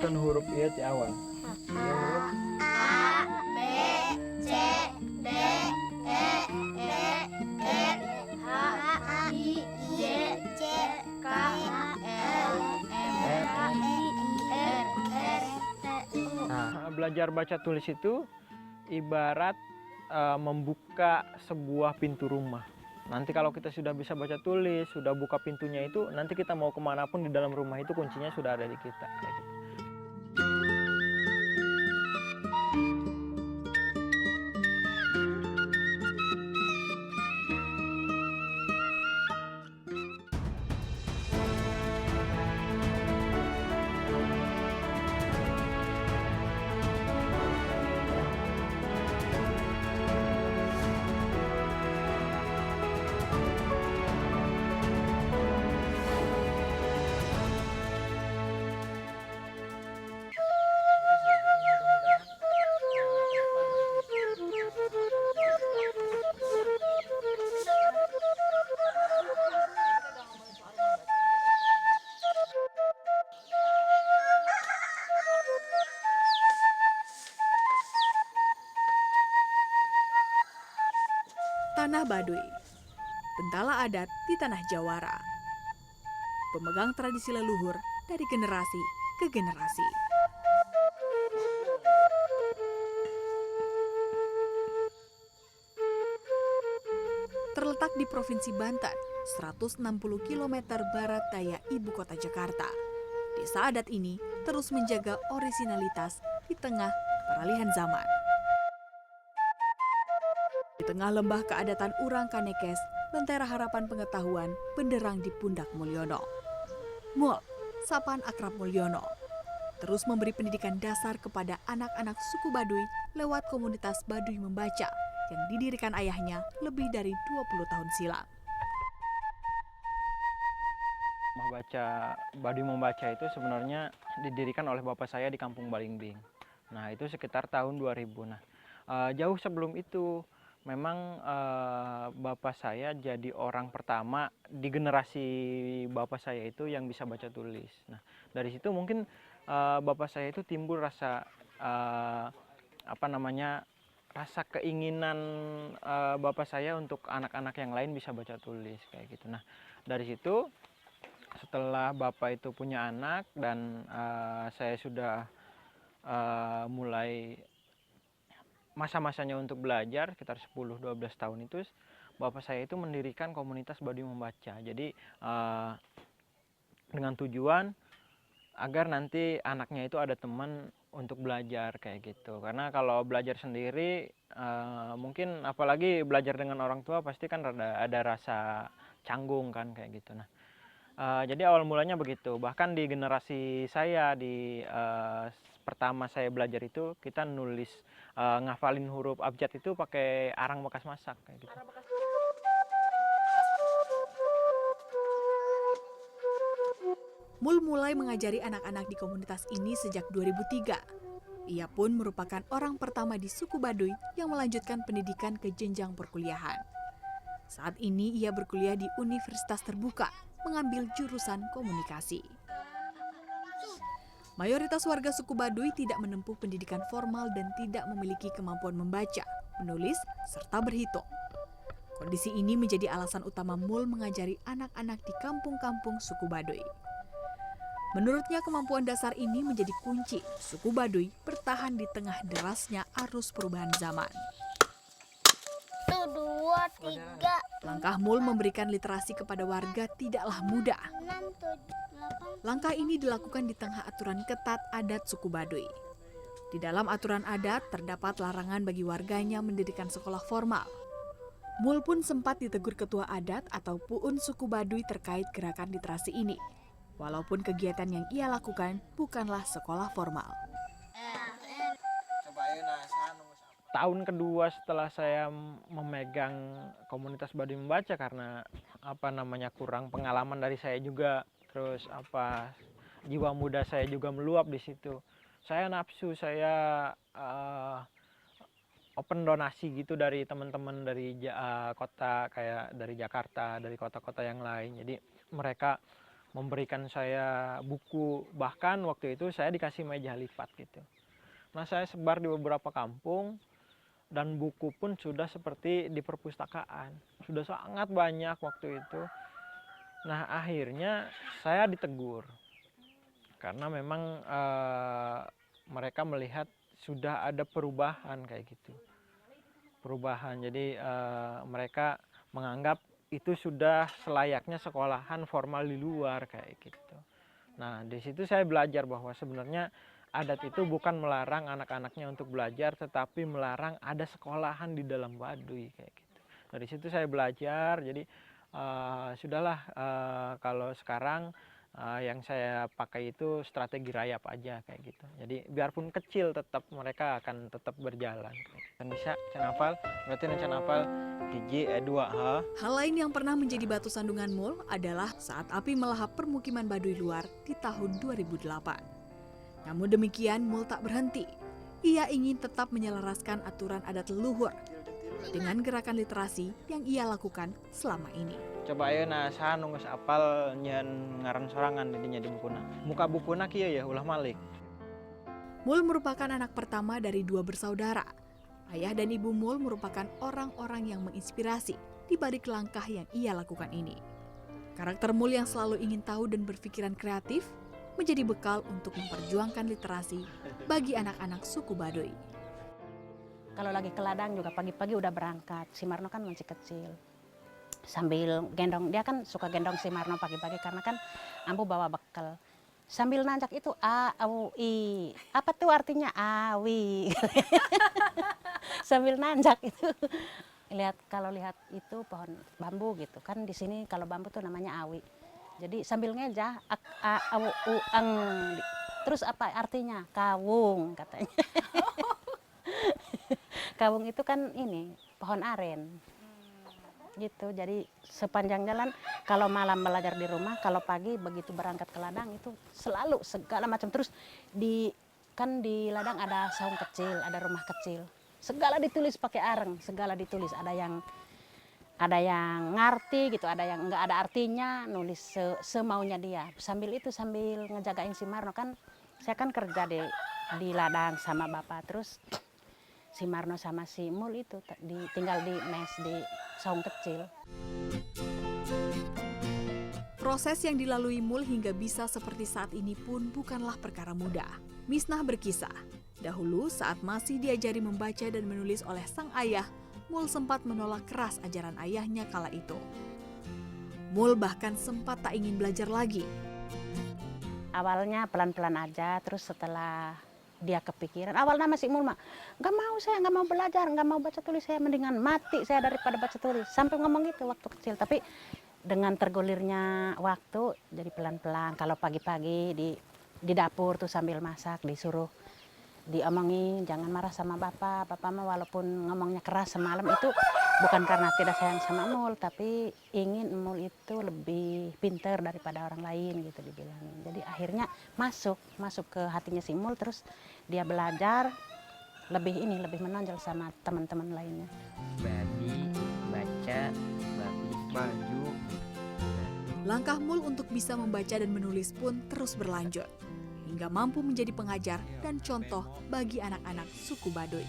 sebutkan huruf I di awal. Huruf A, B, C, D, E, F, H, I, J, K, L, M, N, R, S, T, U. Nah, belajar baca tulis itu ibarat membuka sebuah pintu rumah. Nanti kalau kita sudah bisa baca tulis, sudah buka pintunya itu, nanti kita mau kemanapun di dalam rumah itu kuncinya sudah ada di kita. Kayak gitu. Tanah Baduy, bentala adat di tanah Jawara. Pemegang tradisi leluhur dari generasi ke generasi. Terletak di Provinsi Banten, 160 km barat daya ibu kota Jakarta. Desa adat ini terus menjaga orisinalitas di tengah peralihan zaman. Di tengah lembah keadatan Urang Kanekes, lentera harapan pengetahuan benderang di pundak Mulyono. Mul, sapaan akrab Mulyono, terus memberi pendidikan dasar kepada anak-anak suku Baduy lewat komunitas Baduy Membaca yang didirikan ayahnya lebih dari 20 tahun silam. Rumah baca Baduy Membaca itu sebenarnya didirikan oleh bapak saya di Kampung Balingbing. Nah, itu sekitar tahun 2000. Nah, jauh sebelum itu memang bapak saya jadi orang pertama di generasi bapak saya itu yang bisa baca tulis. Nah, dari situ mungkin bapak saya itu timbul rasa rasa keinginan bapak saya untuk anak-anak yang lain bisa baca tulis kayak gitu. Nah, dari situ setelah bapak itu punya anak dan saya sudah mulai masa-masanya untuk belajar sekitar 10-12 tahun itu, bapak saya itu mendirikan komunitas Baduy Membaca. Jadi dengan tujuan agar nanti anaknya itu ada teman untuk belajar kayak gitu. Karena kalau belajar sendiri mungkin apalagi belajar dengan orang tua pasti kan ada rasa canggung kan kayak gitu. Nah, jadi awal mulanya begitu. Bahkan di generasi saya pertama saya belajar itu kita nulis ngafalin huruf abjad itu pakai arang bekas masak kayak gitu. Mul mulai mengajari anak-anak di komunitas ini sejak 2003. Ia pun merupakan orang pertama di suku Baduy yang melanjutkan pendidikan ke jenjang perkuliahan. Saat ini ia berkuliah di Universitas Terbuka, mengambil jurusan komunikasi. Mayoritas warga suku Baduy tidak menempuh pendidikan formal dan tidak memiliki kemampuan membaca, menulis, serta berhitung. Kondisi ini menjadi alasan utama Mul mengajari anak-anak di kampung-kampung suku Baduy. Menurutnya kemampuan dasar ini menjadi kunci suku Baduy bertahan di tengah derasnya arus perubahan zaman. 1, 2, 3. Langkah Mul memberikan literasi kepada warga tidaklah mudah. 6, 7, 8. Langkah ini dilakukan di tengah aturan ketat adat suku Baduy. Di dalam aturan adat terdapat larangan bagi warganya mendirikan sekolah formal. Mul pun sempat ditegur ketua adat atau puun suku Baduy terkait gerakan literasi ini. Walaupun kegiatan yang ia lakukan bukanlah sekolah formal. Tahun kedua setelah saya memegang komunitas Baduy Membaca karena kurang pengalaman dari saya juga, terus jiwa muda saya juga meluap di situ. Saya nafsu, saya open donasi gitu dari teman-teman dari kota kayak dari Jakarta, dari kota-kota yang lain. Jadi mereka memberikan saya buku, bahkan waktu itu saya dikasih meja lipat gitu. Nah, saya sebar di beberapa kampung dan buku pun sudah seperti di perpustakaan, sudah sangat banyak waktu itu. Nah, akhirnya saya ditegur karena memang mereka melihat sudah ada perubahan kayak gitu. Perubahan, jadi mereka menganggap itu sudah selayaknya sekolahan formal di luar kayak gitu. Nah, di situ saya belajar bahwa sebenarnya adat itu bukan melarang anak-anaknya untuk belajar, tetapi melarang ada sekolahan di dalam Baduy kayak gitu. Dari situ saya belajar, jadi sudahlah, kalau sekarang yang saya pakai itu strategi rayap aja kayak gitu. Jadi biarpun kecil tetap mereka akan tetap berjalan. Kan bisa cenapal, berarti cenapal hiji dua ha. Hal lain yang pernah menjadi batu sandungan Mul adalah saat api melahap permukiman Baduy luar di tahun 2008. Namun demikian, Mul tak berhenti. Ia ingin tetap menyelaraskan aturan adat leluhur dengan gerakan literasi yang ia lakukan selama ini. Coba ayo saha nu geus apal nyeun ngaran sorangan didinya di bukuna. Muka bukuna kieu ya ulah malik. Mul merupakan anak pertama dari 2 bersaudara. Ayah dan ibu Mul merupakan orang-orang yang menginspirasi di balik langkah yang ia lakukan ini. Karakter Mul yang selalu ingin tahu dan berpikiran kreatif menjadi bekal untuk memperjuangkan literasi bagi anak-anak suku Baduy. Kalau lagi ke ladang juga pagi-pagi udah berangkat. Si Marno kan masih kecil. Sambil gendong, dia kan suka gendong si Marno pagi-pagi karena kan ambu bawa bekal. Sambil nanjak itu A-U-I. Apa tuh artinya awi? Sambil nanjak itu. Kalau lihat itu pohon bambu gitu kan, di sini kalau bambu tuh namanya awi. Jadi sambil ngejah A-U-U-ang. Terus apa artinya? Kawung katanya. Kawung itu kan ini pohon aren. Gitu, jadi sepanjang jalan kalau malam belajar di rumah, kalau pagi begitu berangkat ke ladang itu selalu segala macam. Terus di ladang ada saung kecil, ada rumah kecil, segala ditulis pakai areng, segala ditulis. Ada yang ngerti gitu, ada yang enggak ada artinya, nulis semaunya dia. Sambil ngejagain si Marno kan, saya kan kerja di ladang sama bapak. Terus si Marno sama si Mul itu tinggal di mes di saung kecil. Proses yang dilalui Mul hingga bisa seperti saat ini pun bukanlah perkara mudah. Misnah berkisah, dahulu saat masih diajari membaca dan menulis oleh sang ayah, Mul sempat menolak keras ajaran ayahnya kala itu. Mul bahkan sempat tak ingin belajar lagi. Awalnya pelan-pelan aja, terus setelah dia kepikiran, awalnya masih Mul mah, saya nggak mau belajar, nggak mau baca tulis, saya mendingan mati saya daripada baca tulis. Sampai ngomong gitu waktu kecil, tapi dengan tergulirnya waktu jadi pelan-pelan. Kalau pagi-pagi di dapur tuh sambil masak disuruh diomongin jangan marah sama bapak mah walaupun ngomongnya keras semalam itu bukan karena tidak sayang sama Mul, tapi ingin Mul itu lebih pintar daripada orang lain gitu dibilangin. Jadi akhirnya masuk ke hatinya si Mul, terus dia belajar lebih menonjol sama teman-teman lainnya. Babi, baca, babi, baju. Langkah Mul untuk bisa membaca dan menulis pun terus berlanjut, hingga mampu menjadi pengajar dan contoh bagi anak-anak suku Baduy.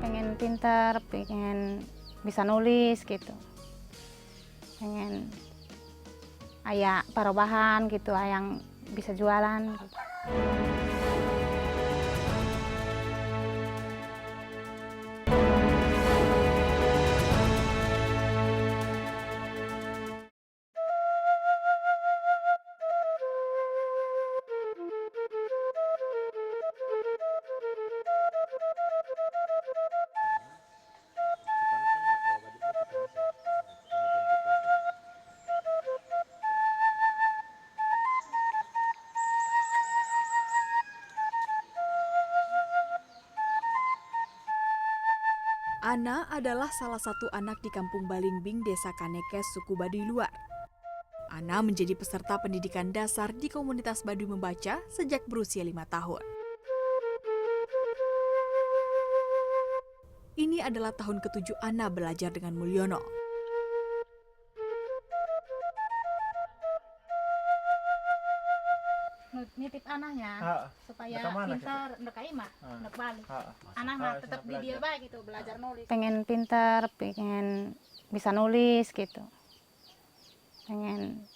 Pengen pintar, pengen bisa nulis gitu. Pengen aya perubahan gitu, yang bisa jualan gitu. Ana adalah salah satu anak di Kampung Balingbing, Desa Kanekes, suku Baduy luar. Ana menjadi peserta pendidikan dasar di komunitas Baduy Membaca sejak berusia 5 tahun. Ini adalah tahun ke-7 Ana belajar dengan Mulyono. Nitip anaknya supaya kemana pintar, ndak kaima, ndak balik. Ha, Anak mah tetap di dia belajar. baik gitu, belajar nulis. Pengen pintar, pengen bisa nulis gitu. Pengen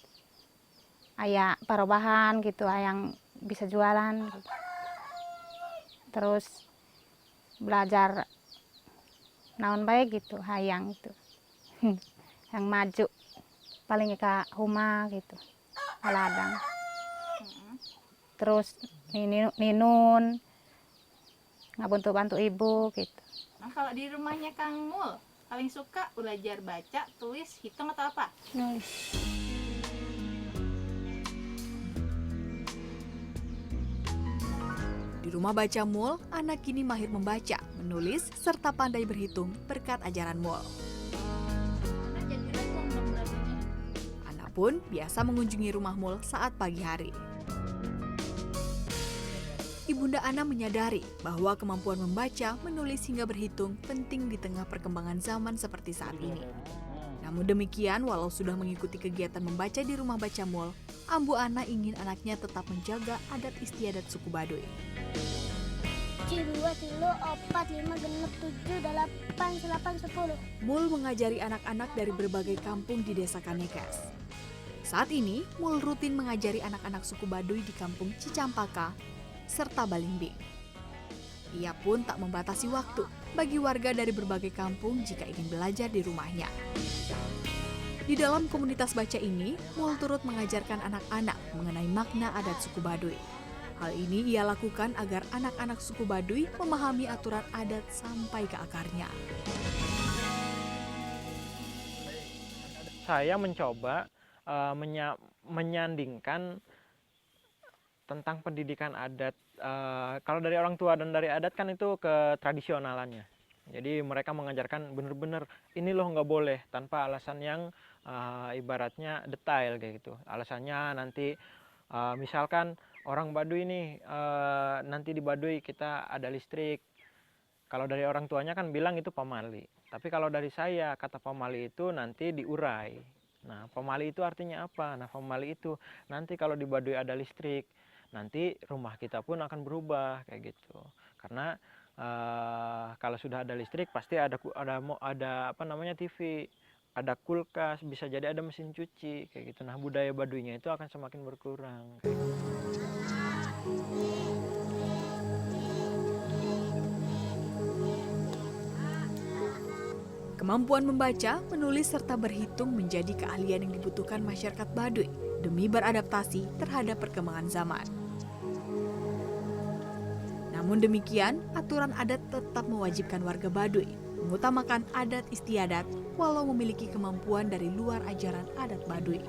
aya perubahan gitu, yang bisa jualan gitu. Terus belajar naon baik gitu, hayang itu. Yang maju paling ke rumah gitu. Ladang. Terus ninun ngabantu-bantu ibu gitu. Nah, kalau di rumahnya Kang Mul, paling suka belajar baca, tulis, hitung atau apa? Nulis. Di rumah baca Mul, anak kini mahir membaca, menulis, serta pandai berhitung berkat ajaran Mul. Jadi dong belajarnya. Ana pun biasa mengunjungi rumah Mul saat pagi hari. Ibunda Ana menyadari bahwa kemampuan membaca, menulis hingga berhitung penting di tengah perkembangan zaman seperti saat ini. Namun demikian, walau sudah mengikuti kegiatan membaca di rumah baca Mul, Ambu Ana ingin anaknya tetap menjaga adat istiadat suku Baduy. 2, 3, 4, 5, 6, 7, 8, 10. Mul mengajari anak-anak dari berbagai kampung di desa Kanekes. Saat ini, Mul rutin mengajari anak-anak suku Baduy di kampung Cicampaka serta Balimbing. Ia pun tak membatasi waktu bagi warga dari berbagai kampung jika ingin belajar di rumahnya. Di dalam komunitas baca ini, Mul turut mengajarkan anak-anak mengenai makna adat suku Baduy. Hal ini ia lakukan agar anak-anak suku Baduy memahami aturan adat sampai ke akarnya. Saya mencoba menyandingkan tentang pendidikan adat. Kalau dari orang tua dan dari adat kan itu ketradisionalannya. Jadi mereka mengajarkan benar-benar ini loh nggak boleh tanpa alasan yang ibaratnya detail kayak gitu. Alasannya nanti misalkan orang Baduy nih nanti di Baduy kita ada listrik. Kalau dari orang tuanya kan bilang itu pamali. Tapi kalau dari saya kata pamali itu nanti diurai. Nah pamali itu artinya apa? Nah pamali itu nanti kalau di Baduy ada listrik, nanti rumah kita pun akan berubah kayak gitu. Karena kalau sudah ada listrik pasti ada apa namanya TV, ada kulkas, bisa jadi ada mesin cuci kayak gitu. Nah budaya Baduynya itu akan semakin berkurang. Kayak gitu. Kemampuan membaca, menulis, serta berhitung menjadi keahlian yang dibutuhkan masyarakat Baduy demi beradaptasi terhadap perkembangan zaman. Namun demikian, aturan adat tetap mewajibkan warga Baduy mengutamakan adat istiadat walau memiliki kemampuan dari luar ajaran adat Baduy.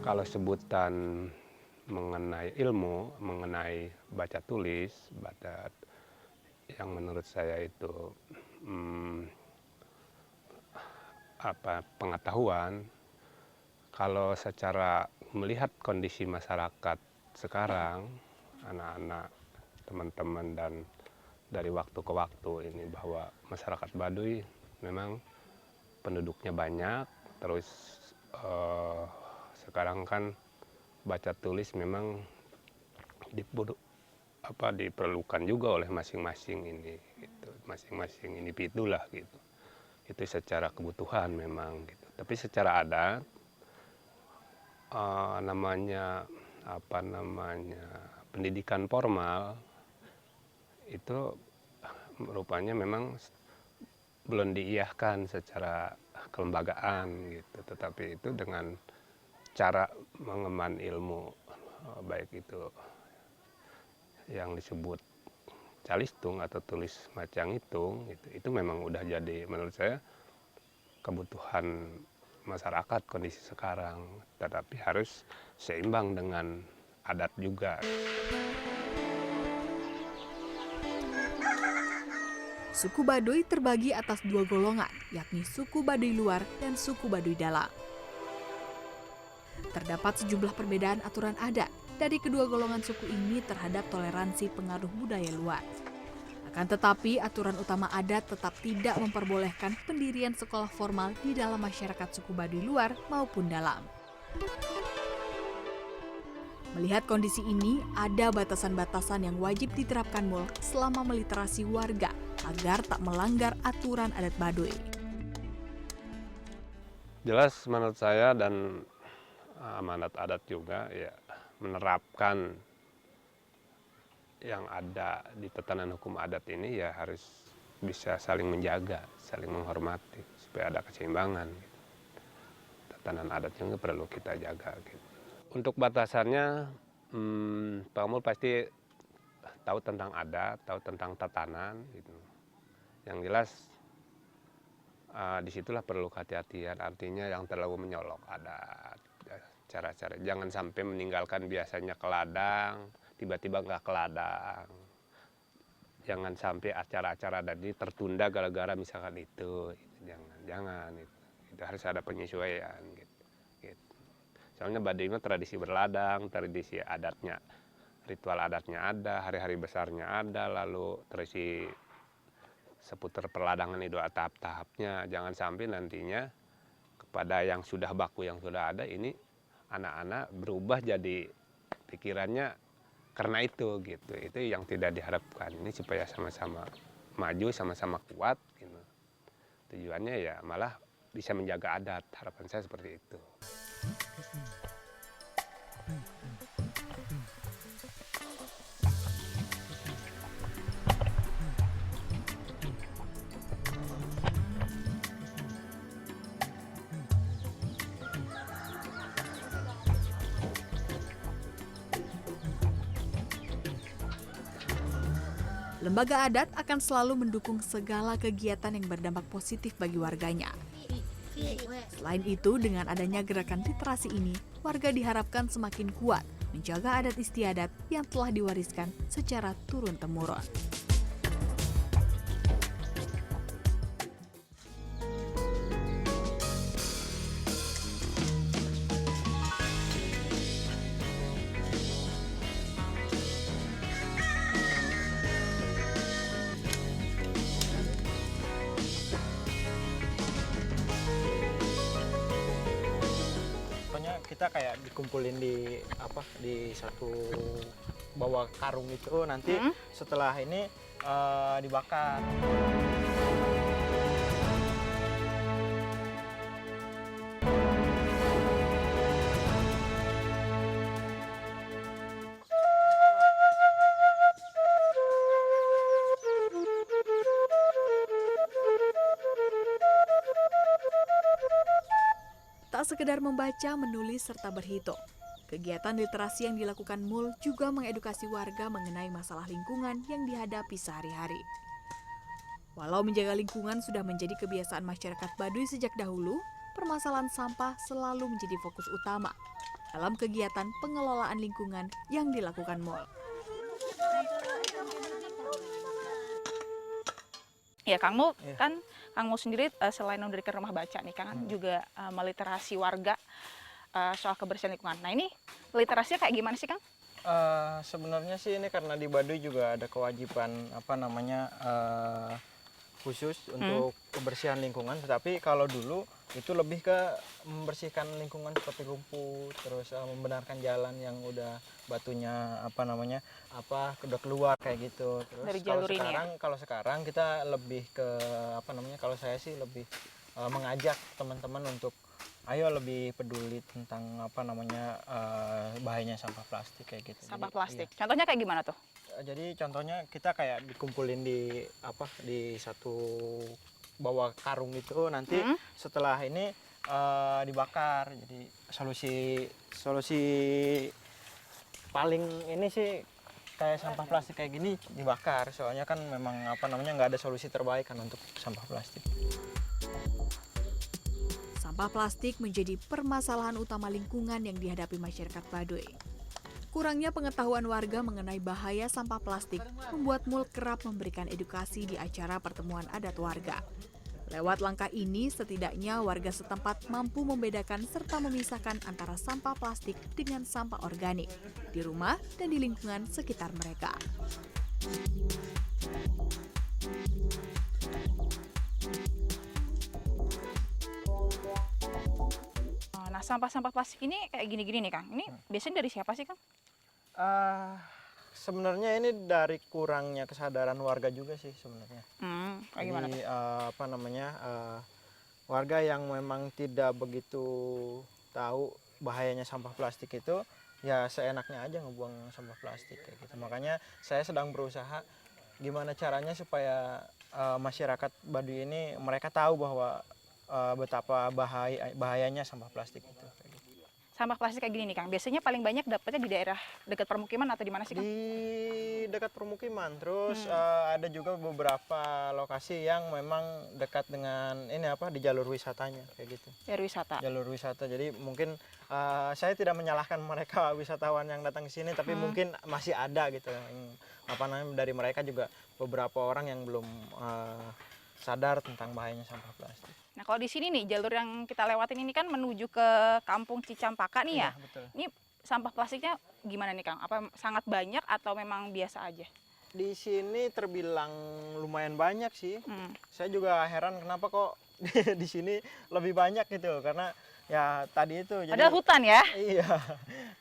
Kalau sebutan mengenai ilmu, mengenai baca tulis, baca yang menurut saya itu pengetahuan, kalau secara melihat kondisi masyarakat sekarang, anak-anak, teman-teman dan dari waktu ke waktu ini bahwa masyarakat Baduy memang penduduknya banyak, terus sekarang kan baca tulis memang diperlukan juga oleh masing-masing ini gitu, masing-masing individu lah gitu. Itu secara kebutuhan memang gitu. Tapi secara adat pendidikan formal itu rupanya memang belum diiyahkan secara kelembagaan gitu, tetapi itu dengan cara mengemban ilmu baik itu yang disebut calistung atau tulis macang hitung itu memang udah jadi menurut saya kebutuhan masyarakat kondisi sekarang, tetapi harus seimbang dengan adat juga. Suku Baduy terbagi atas dua golongan, yakni suku Baduy luar dan suku Baduy dalam. Terdapat sejumlah perbedaan aturan adat dari kedua golongan suku ini terhadap toleransi pengaruh budaya luar. Akan tetapi, aturan utama adat tetap tidak memperbolehkan pendirian sekolah formal di dalam masyarakat suku Baduy luar maupun dalam. Melihat kondisi ini, ada batasan-batasan yang wajib diterapkan MUL selama meliterasi warga agar tak melanggar aturan adat Baduy. Jelas menurut saya dan amanat adat juga ya menerapkan yang ada di tatanan hukum adat ini ya harus bisa saling menjaga, saling menghormati supaya ada keseimbangan. Tatanan adat juga perlu kita jaga. Gitu. Untuk batasannya, Pak Mul pasti tahu tentang adat, tahu tentang tatanan. Gitu. Yang jelas disitulah perlu kehati-hatian, artinya yang terlalu menyolok adat. Cara-cara jangan sampai meninggalkan biasanya ke ladang, tiba-tiba nggak ke ladang. Jangan sampai acara-acara tadi tertunda gara-gara misalkan itu. Jangan. Itu harus ada penyesuaian. Gitu. Soalnya Baduy itu tradisi berladang, tradisi adatnya, ritual adatnya ada, hari-hari besarnya ada, lalu tradisi seputar perladangan itu tahap-tahapnya. Jangan sampai nantinya kepada yang sudah baku, yang sudah ada, ini anak-anak berubah jadi pikirannya karena itu gitu. Itu yang tidak diharapkan. Ini supaya sama-sama maju, sama-sama kuat gitu. Tujuannya ya malah bisa menjaga adat. Harapan saya seperti itu. Lembaga adat akan selalu mendukung segala kegiatan yang berdampak positif bagi warganya. Selain itu, dengan adanya gerakan literasi ini, warga diharapkan semakin kuat menjaga adat istiadat yang telah diwariskan secara turun-temurun. Kita kayak dikumpulin di satu bawa karung itu, nanti setelah ini dibakar. Tak sekedar membaca, menulis, serta berhitung. Kegiatan literasi yang dilakukan MUL juga mengedukasi warga mengenai masalah lingkungan yang dihadapi sehari-hari. Walau menjaga lingkungan sudah menjadi kebiasaan masyarakat Baduy sejak dahulu, permasalahan sampah selalu menjadi fokus utama dalam kegiatan pengelolaan lingkungan yang dilakukan MUL. Ya Kang Mul, kan Kang Mul sendiri selain memberikan rumah baca nih, kan juga meliterasi warga soal kebersihan lingkungan. Nah ini literasinya kayak gimana sih Kang? Sebenarnya sih ini karena di Baduy juga ada kewajiban khusus untuk kebersihan lingkungan. Tetapi kalau dulu itu lebih ke membersihkan lingkungan seperti rumput, terus membenarkan jalan yang udah batunya udah keluar kayak gitu. Terus dari jalur ini ya? Kalau sekarang kita lebih ke kalau saya sih lebih mengajak teman-teman untuk ayo lebih peduli tentang bahayanya sampah plastik kayak gitu. Sampah Jadi, plastik. iya. Contohnya kayak gimana tuh? Jadi contohnya kita kayak dikumpulin di satu bawa karung itu, nanti setelah ini dibakar. Jadi solusi paling ini sih kayak sampah plastik kayak gini dibakar. Soalnya kan memang nggak ada solusi terbaik kan untuk sampah plastik. Sampah plastik menjadi permasalahan utama lingkungan yang dihadapi masyarakat Baduy. Kurangnya pengetahuan warga mengenai bahaya sampah plastik membuat MUL kerap memberikan edukasi di acara pertemuan adat warga. Lewat langkah ini, setidaknya warga setempat mampu membedakan serta memisahkan antara sampah plastik dengan sampah organik di rumah dan di lingkungan sekitar mereka. Nah, sampah-sampah plastik ini kayak gini-gini nih Kang. Ini biasanya dari siapa sih Kang? Sebenarnya ini dari kurangnya kesadaran warga juga sih sebenarnya. Kayak gimana? Jadi warga yang memang tidak begitu tahu bahayanya sampah plastik itu, ya seenaknya aja ngebuang sampah plastik kayak gitu. Makanya saya sedang berusaha gimana caranya supaya masyarakat Baduy ini mereka tahu bahwa betapa bahayanya sampah plastik itu. Kayak gitu. Sampah plastik kayak gini nih Kang. Biasanya paling banyak dapatnya di daerah dekat permukiman atau di mana sih Kang? Di dekat permukiman, terus ada juga beberapa lokasi yang memang dekat dengan di jalur wisatanya kayak gitu. Dari wisata. Jalur wisata. Jadi mungkin saya tidak menyalahkan mereka wisatawan yang datang ke sini, tapi mungkin masih ada gitu. Dari mereka juga beberapa orang yang belum sadar tentang bahayanya sampah plastik. Nah, kalau di sini nih jalur yang kita lewatin ini kan menuju ke Kampung Cicampaka nih ya. Iya, betul. Ini sampah plastiknya gimana nih Kang? Apa sangat banyak atau memang biasa aja? Di sini terbilang lumayan banyak sih. Saya juga heran kenapa kok di sini lebih banyak gitu, karena ya tadi itu. Ada hutan ya? Iya,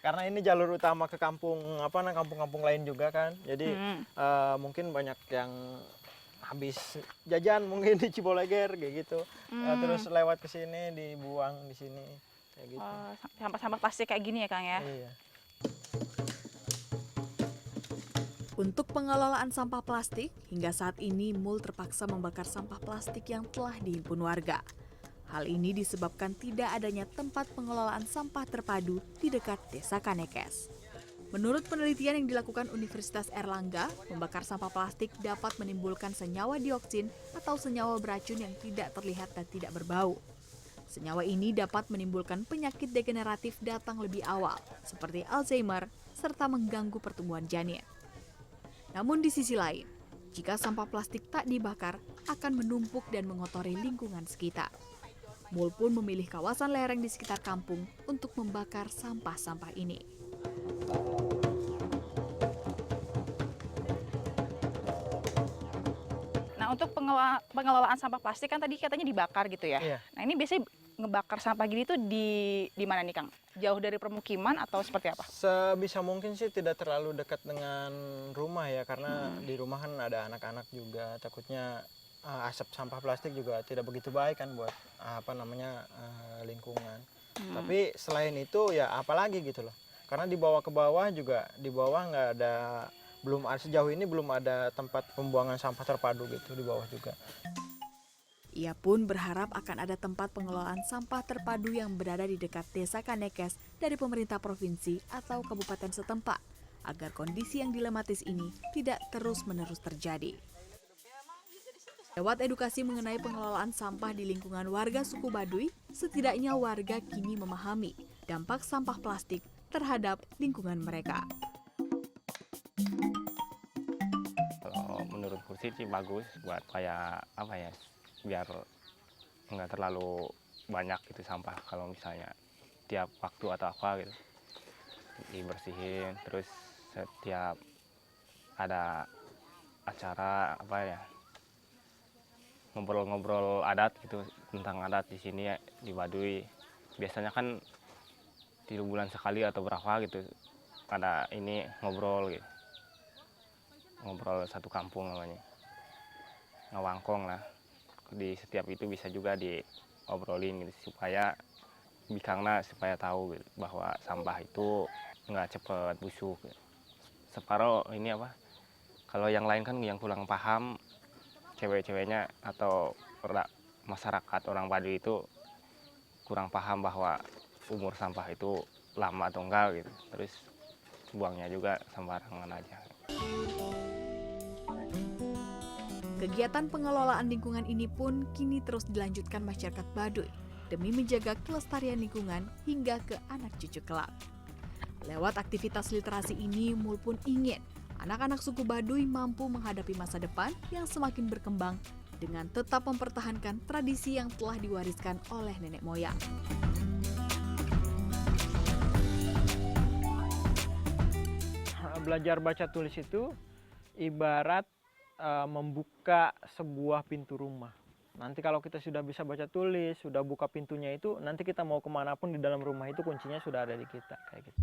karena ini jalur utama ke kampung-kampung lain juga kan. Jadi mungkin banyak yang habis jajan mungkin di Ciboleger kayak gitu. Terus lewat ke sini dibuang di sini kayak gitu. Sampah-sampah plastik kayak gini ya Kang ya? Iya. Untuk pengelolaan sampah plastik, hingga saat ini MUL terpaksa membakar sampah plastik yang telah dihimpun warga. Hal ini disebabkan tidak adanya tempat pengelolaan sampah terpadu di dekat Desa Kanekes. Menurut penelitian yang dilakukan Universitas Airlangga, membakar sampah plastik dapat menimbulkan senyawa dioksin atau senyawa beracun yang tidak terlihat dan tidak berbau. Senyawa ini dapat menimbulkan penyakit degeneratif datang lebih awal, seperti Alzheimer, serta mengganggu pertumbuhan janin. Namun di sisi lain, jika sampah plastik tak dibakar, akan menumpuk dan mengotori lingkungan sekitar. MUL pun memilih kawasan lereng di sekitar kampung untuk membakar sampah-sampah ini. Nah, untuk pengelolaan sampah plastik kan tadi katanya dibakar gitu ya? Iya. Nah, ini biasanya ngebakar sampah gini tuh di mana nih Kang? Jauh dari permukiman atau seperti apa? Sebisa mungkin sih tidak terlalu dekat dengan rumah ya, karena di rumah kan ada anak-anak juga, takutnya asap sampah plastik juga tidak begitu baik kan buat lingkungan. Tapi selain itu ya apalagi gitu loh, karena dibawa ke bawah juga, di bawah nggak ada, sejauh ini belum ada tempat pembuangan sampah terpadu gitu di bawah juga. Ia pun berharap akan ada tempat pengelolaan sampah terpadu yang berada di dekat Desa Kanekes dari pemerintah provinsi atau kabupaten setempat, agar kondisi yang dilematis ini tidak terus-menerus terjadi. Lewat edukasi mengenai pengelolaan sampah di lingkungan warga suku Baduy, setidaknya warga kini memahami dampak sampah plastik terhadap lingkungan mereka. Kalau menurutku sih bagus buat kayak biar nggak terlalu banyak gitu sampah, kalau misalnya tiap waktu atau apa gitu dibersihin, terus setiap ada acara ngobrol-ngobrol adat gitu, tentang adat di sini ya, di Baduy biasanya kan 3 bulan sekali atau berapa gitu ada ini ngobrol gitu, ngobrol satu kampung namanya ngawangkong lah. Di setiap itu bisa juga diobrolin gitu, supaya bikangna supaya tahu gitu, bahwa sampah itu nggak cepet busuk gitu. Separuh ini kalau yang lain kan yang kurang paham, cewek-ceweknya atau masyarakat orang Baduy itu kurang paham bahwa umur sampah itu lama atau enggak gitu, terus buangnya juga sembarangan aja. Kegiatan pengelolaan lingkungan ini pun kini terus dilanjutkan masyarakat Baduy demi menjaga kelestarian lingkungan hingga ke anak cucu kelak. Lewat aktivitas literasi ini, Mul pun ingin anak-anak suku Baduy mampu menghadapi masa depan yang semakin berkembang dengan tetap mempertahankan tradisi yang telah diwariskan oleh nenek moyang. Belajar baca tulis itu ibarat membuka sebuah pintu rumah. Nanti kalau kita sudah bisa baca tulis, sudah buka pintunya itu, nanti kita mau kemanapun di dalam rumah itu kuncinya sudah ada di kita kayak gitu.